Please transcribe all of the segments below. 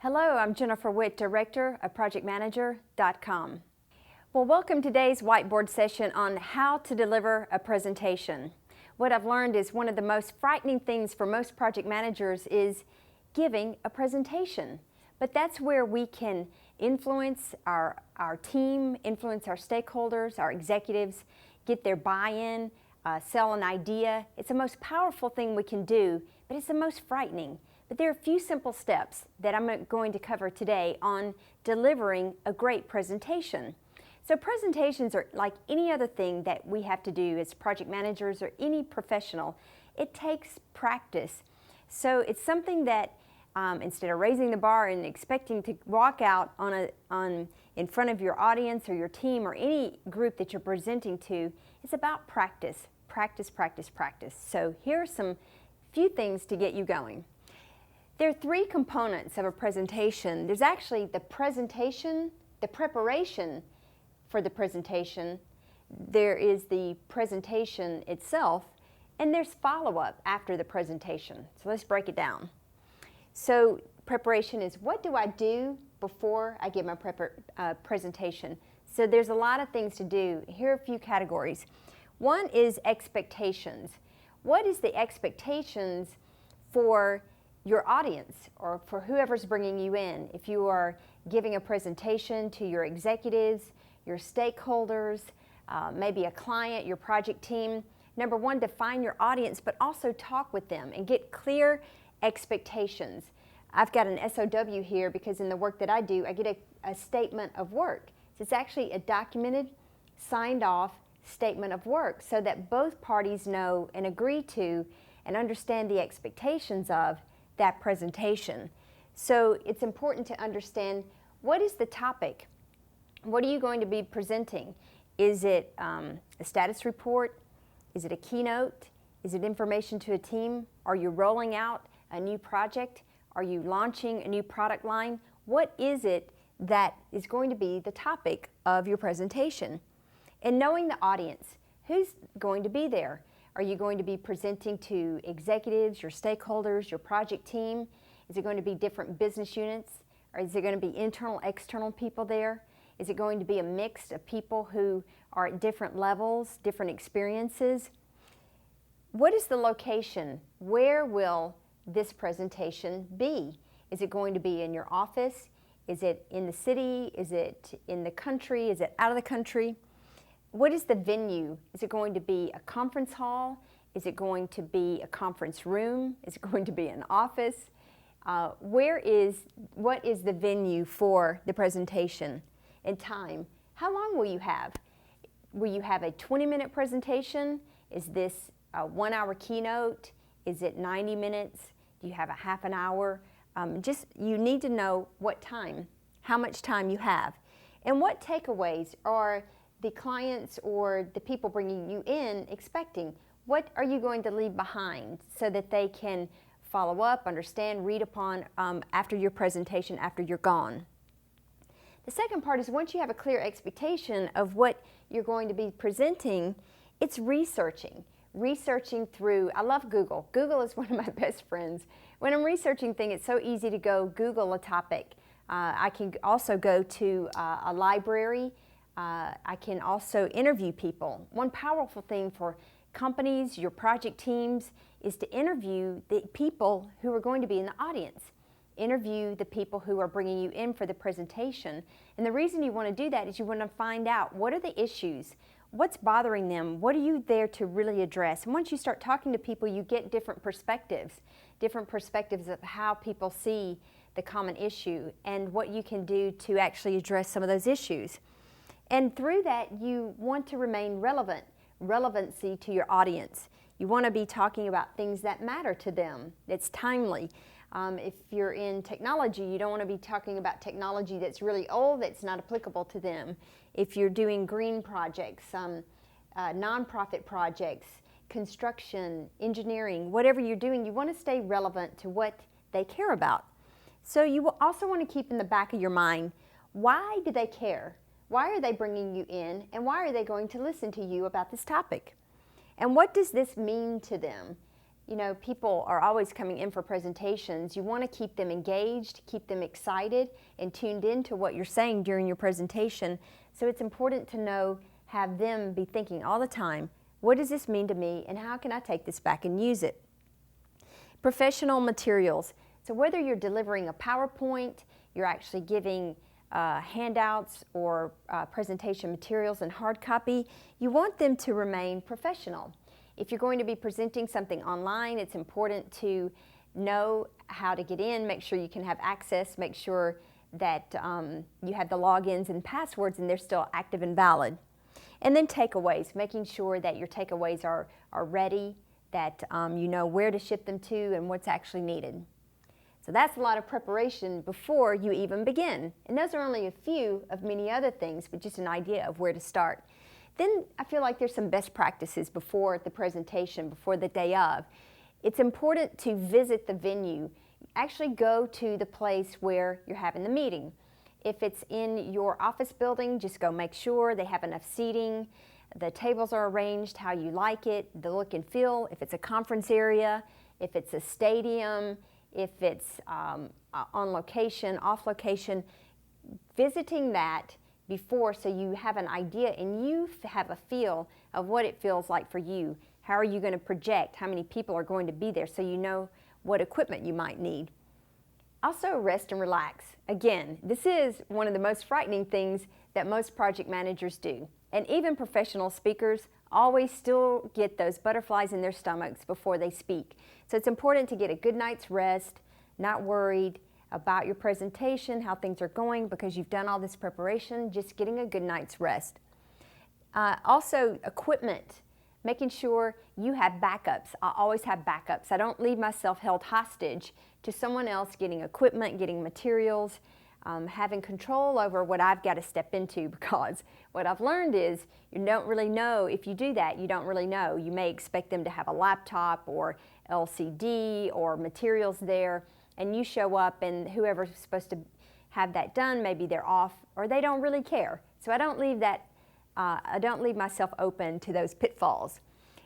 Hello, I'm Jennifer Witt, Director of ProjectManager.com. Well, welcome to today's whiteboard session on how to deliver a presentation. What I've learned is one of the most frightening things for most project managers is giving a presentation. But that's where we can influence our team, influence our stakeholders, our executives, get their buy-in, sell an idea. It's the most powerful thing we can do, but it's the most frightening. But there are a few simple steps that I'm going to cover today on delivering a great presentation. So presentations are like any other thing that we have to do as project managers or any professional. It takes practice. So it's something that instead of raising the bar and expecting to walk out in front of your audience or your team or any group that you're presenting to, it's about practice, practice, practice, practice. So here are some few things to get you going. There are three components of a presentation. There's actually the presentation, the preparation for the presentation, there is the presentation itself, and there's follow-up after the presentation. So let's break it down. So preparation is what do I do before I give my presentation? So there's a lot of things to do. Here are a few categories. One is expectations. What is the expectations for your audience or for whoever's bringing you in? If you are giving a presentation to your executives, your stakeholders, maybe a client, your project team, number one, define your audience, but also talk with them and get clear expectations. I've got an SOW here because in the work that I do, I get a statement of work. So it's actually a documented, signed off statement of work so that both parties know and agree to and understand the expectations of that presentation. So it's important to understand what is the topic? What are you going to be presenting? Is it a status report? Is it a keynote? Is it information to a team? Are you rolling out a new project? Are you launching a new product line? What is it that is going to be the topic of your presentation? And knowing the audience, who's going to be there? Are you going to be presenting to executives, your stakeholders, your project team? Is it going to be different business units? Or is it going to be internal, external people there? Is it going to be a mix of people who are at different levels, different experiences? What is the location? Where will this presentation be? Is it going to be in your office? Is it in the city? Is it in the country? Is it out of the country? What is the venue? Is it going to be a conference hall? Is it going to be a conference room? Is it going to be an office? What is the venue for the presentation and time? How long will you have? Will you have a 20-minute presentation? Is this a 1-hour keynote? Is it 90 minutes? Do you have a half an hour? You need to know what time, how much time you have. And what takeaways are the clients or the people bringing you in expecting? What are you going to leave behind so that they can follow up, understand, read upon after your presentation, after you're gone? The second part is once you have a clear expectation of what you're going to be presenting, it's researching. Researching through, I love Google. Google is one of my best friends. When I'm researching things, it's so easy to go Google a topic. I can also go to a library. I can also interview people. One powerful thing for companies, your project teams, is to interview the people who are going to be in the audience. Interview the people who are bringing you in for the presentation. And the reason you want to do that is you want to find out what are the issues, what's bothering them, what are you there to really address. And once you start talking to people, you get different perspectives of how people see the common issue and what you can do to actually address some of those issues. And through that, you want to remain relevant, relevancy to your audience. You want to be talking about things that matter to them, that's timely. If you're in technology, you don't want to be talking about technology that's really old, that's not applicable to them. If you're doing green projects, nonprofit projects, construction, engineering, whatever you're doing, you want to stay relevant to what they care about. So you will also want to keep in the back of your mind, why do they care? Why are they bringing you in, and why are they going to listen to you about this topic? And what does this mean to them? You know, people are always coming in for presentations. You want to keep them engaged, keep them excited and tuned into what you're saying during your presentation. So it's important to know, have them be thinking all the time, what does this mean to me and how can I take this back and use it? Professional materials. So whether you're delivering a PowerPoint, you're actually giving handouts or presentation materials in hard copy, you want them to remain professional. If you're going to be presenting something online, it's important to know how to get in, make sure you can have access, make sure that you have the logins and passwords and they're still active and valid. And then takeaways, making sure that your takeaways are ready, that you know where to ship them to and what's actually needed. So that's a lot of preparation before you even begin. And those are only a few of many other things, but just an idea of where to start. Then I feel like there's some best practices before the presentation, before the day of. It's important to visit the venue. Actually go to the place where you're having the meeting. If it's in your office building, just go make sure they have enough seating, the tables are arranged how you like it, the look and feel. If it's a conference area, if it's a stadium, if it's on location, off location, visiting that before so you have an idea and you have a feel of what it feels like for you. How are you going to project? How many people are going to be there so you know what equipment you might need? Also, rest and relax. Again, this is one of the most frightening things that most project managers do. And even professional speakers always still get those butterflies in their stomachs before they speak. So it's important to get a good night's rest, not worried about your presentation, how things are going, because you've done all this preparation, just getting a good night's rest. Also, equipment, making sure you have backups. I always have backups. I don't leave myself held hostage to someone else getting equipment, getting materials, having control over what I've got to step into, because what I've learned is you don't really know, if you do that, you don't really know. You may expect them to have a laptop or LCD or materials there, and you show up and whoever's supposed to have that done, maybe they're off or they don't really care. So I don't leave that, I don't leave myself open to those pitfalls.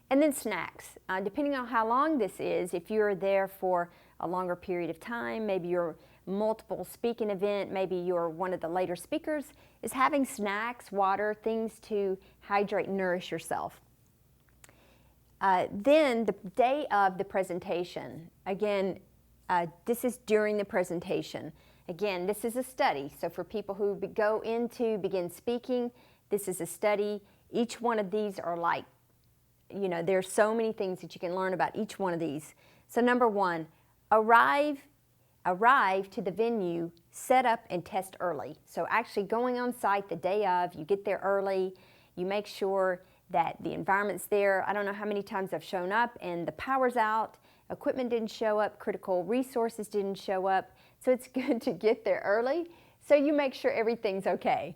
And then snacks. Depending on how long this is, if you're there for a longer period of time, maybe you're multiple speaking event, maybe you're one of the later speakers, is having snacks, water, things to hydrate and nourish yourself. Then the day of the presentation, again, this is during the presentation. Again, this is a study. So for people who go into begin speaking, this is a study. Each one of these are like, you know, there's so many things that you can learn about each one of these. So number one, arrive to the venue, set up and test early. So actually going on site the day of, you get there early, you make sure that the environment's there. I don't know how many times I've shown up and the power's out, equipment didn't show up, critical resources didn't show up. So it's good to get there early so you make sure everything's okay.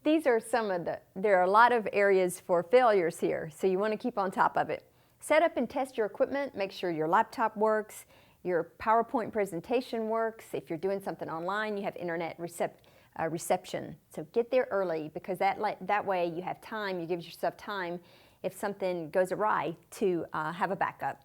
These are some of there are a lot of areas for failures here, so you want to keep on top of it. Set up and test your equipment, make sure your laptop works, your PowerPoint presentation works. If you're doing something online, you have internet reception. So get there early, because that way you have time, you give yourself time if something goes awry to have a backup.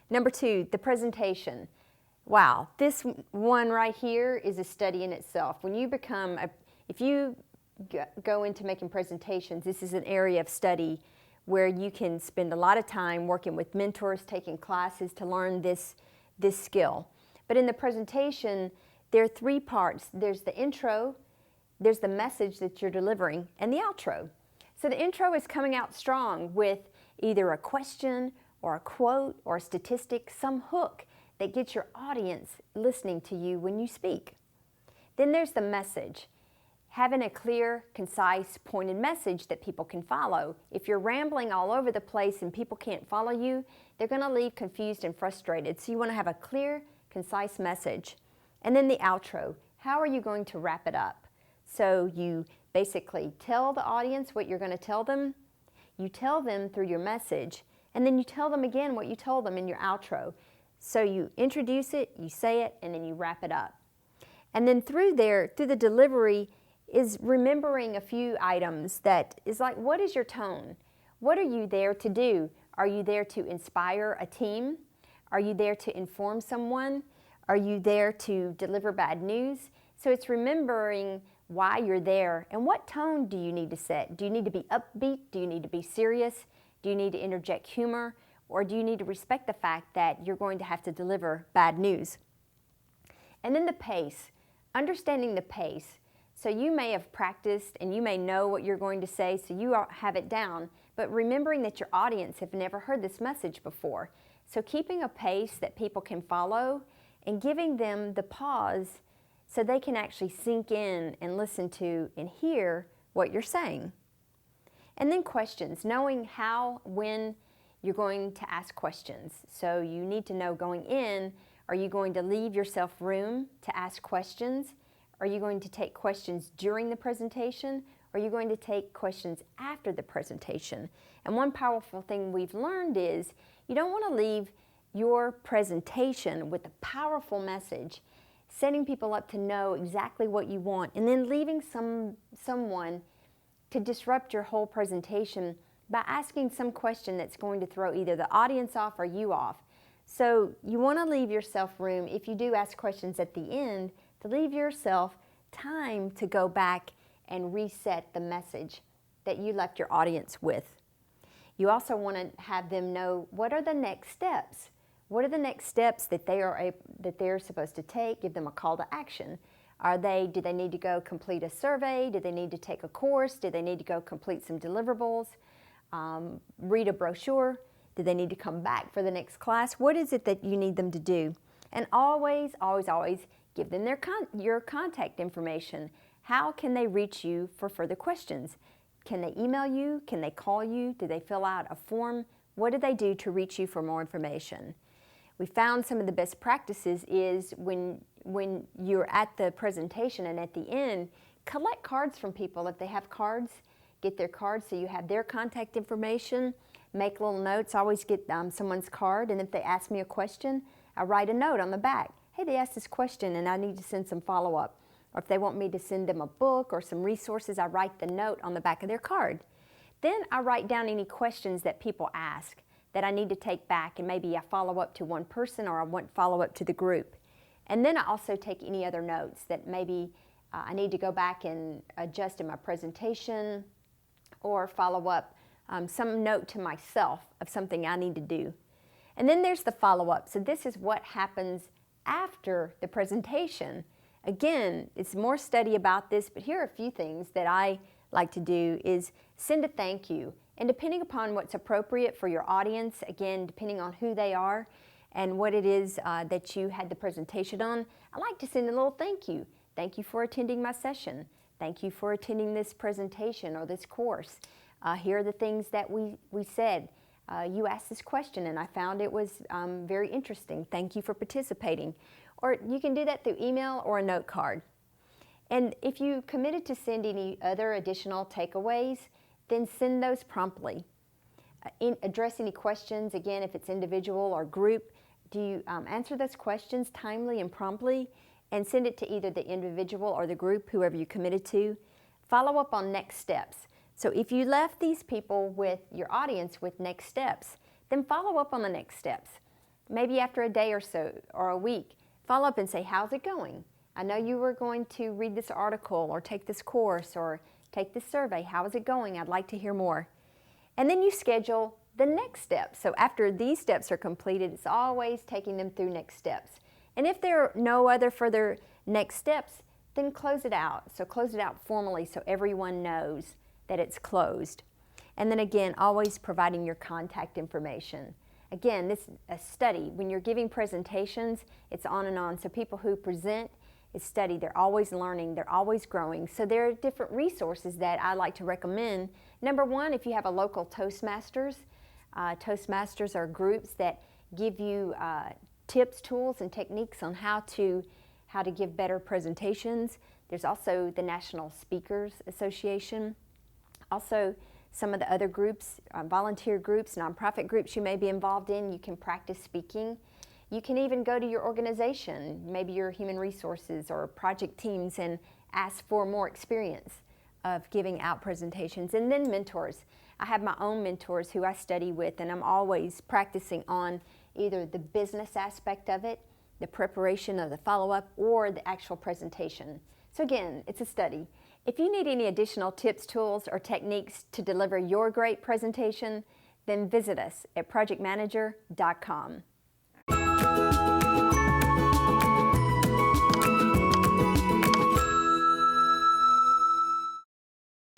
Number two, the presentation. Wow, this one right here is a study in itself. When you become, if you go into making presentations, this is an area of study where you can spend a lot of time working with mentors, taking classes to learn this skill. But in the presentation, there are three parts. There's the intro, there's the message that you're delivering, and the outro. So the intro is coming out strong with either a question or a quote or a statistic, some hook that gets your audience listening to you when you speak. Then there's the message. Having a clear, concise, pointed message that people can follow. If you're rambling all over the place and people can't follow you, they're going to leave confused and frustrated. So you want to have a clear, concise message. And then the outro. How are you going to wrap it up? So you basically tell the audience what you're going to tell them. You tell them through your message, and then you tell them again what you told them in your outro. So you introduce it, you say it, and then you wrap it up. And then through the delivery, is remembering a few items that is like, what is your tone? What are you there to do? Are you there to inspire a team? Are you there to inform someone? Are you there to deliver bad news? So it's remembering why you're there and what tone do you need to set. Do you need to be upbeat? Do you need to be serious? Do you need to interject humor? Or do you need to respect the fact that you're going to have to deliver bad news? And then the pace, understanding the pace. So you may have practiced and you may know what you're going to say, so you have it down, but remembering that your audience have never heard this message before. So keeping a pace that people can follow and giving them the pause so they can actually sink in and listen to and hear what you're saying. And then questions, knowing how, when you're going to ask questions. So you need to know going in, are you going to leave yourself room to ask questions? Are you going to take questions during the presentation? Or are you going to take questions after the presentation? And one powerful thing we've learned is you don't want to leave your presentation with a powerful message, setting people up to know exactly what you want, and then leaving someone to disrupt your whole presentation by asking some question that's going to throw either the audience off or you off. So you want to leave yourself room, if you do ask questions at the end, to leave yourself time to go back and reset the message that you left your audience with. You also want to have them know what are the next steps. What are the next steps that they're supposed to take? Give them a call to action. Do they need to go complete a survey? Do they need to take a course? Do they need to go complete some deliverables? Read a brochure? Do they need to come back for the next class? What is it that you need them to do? And always, always, always give them your contact information. How can they reach you for further questions? Can they email you? Can they call you? Do they fill out a form? What do they do to reach you for more information? We found some of the best practices is when you're at the presentation and at the end, collect cards from people. If they have cards, get their cards so you have their contact information. Make little notes. I always get someone's card, and if they ask me a question, I write a note on the back. Hey, they asked this question and I need to send some follow-up. Or if they want me to send them a book or some resources, I write the note on the back of their card. Then I write down any questions that people ask that I need to take back, and maybe I follow up to one person or I want follow up to the group. And then I also take any other notes that maybe I need to go back and adjust in my presentation or follow up some note to myself of something I need to do. And then there's the follow-up. So this is what happens after the presentation. Again, it's more study about this, but here are a few things that I like to do is send a thank you. And depending upon what's appropriate for your audience, again, depending on who they are and what it is that you had the presentation on, I like to send a little thank you. Thank you for attending my session. Thank you for attending this presentation or this course. Here are the things that we said. You asked this question and I found it was very interesting. Thank you for participating. Or you can do that through email or a note card. And if you committed to send any other additional takeaways, then send those promptly. Address any questions, again, if it's individual or group, do you answer those questions timely and promptly and send it to either the individual or the group, whoever you committed to. Follow up on next steps. So if you left these people with your audience with next steps, then follow up on the next steps. Maybe after a day or so, or a week, follow up and say, how's it going? I know you were going to read this article or take this course or take this survey. How is it going? I'd like to hear more. And then you schedule the next step. So after these steps are completed, it's always taking them through next steps. And if there are no other further next steps, then close it out. So close it out formally so everyone knows that it's closed. And then again, always providing your contact information. Again, this is a study. When you're giving presentations, it's on and on. So people who present, it's study. They're always learning. They're always growing. So there are different resources that I like to recommend. Number one, if you have a local Toastmasters, Toastmasters are groups that give you tips, tools, and techniques on how to give better presentations. There's also the National Speakers Association. Also, some of the other groups, volunteer groups, nonprofit groups you may be involved in, you can practice speaking. You can even go to your organization, maybe your human resources or project teams, and ask for more experience of giving out presentations. And then mentors. I have my own mentors who I study with, and I'm always practicing on either the business aspect of it, the preparation of the follow-up, or the actual presentation. So again, it's a study. If you need any additional tips, tools, or techniques to deliver your great presentation, then visit us at projectmanager.com.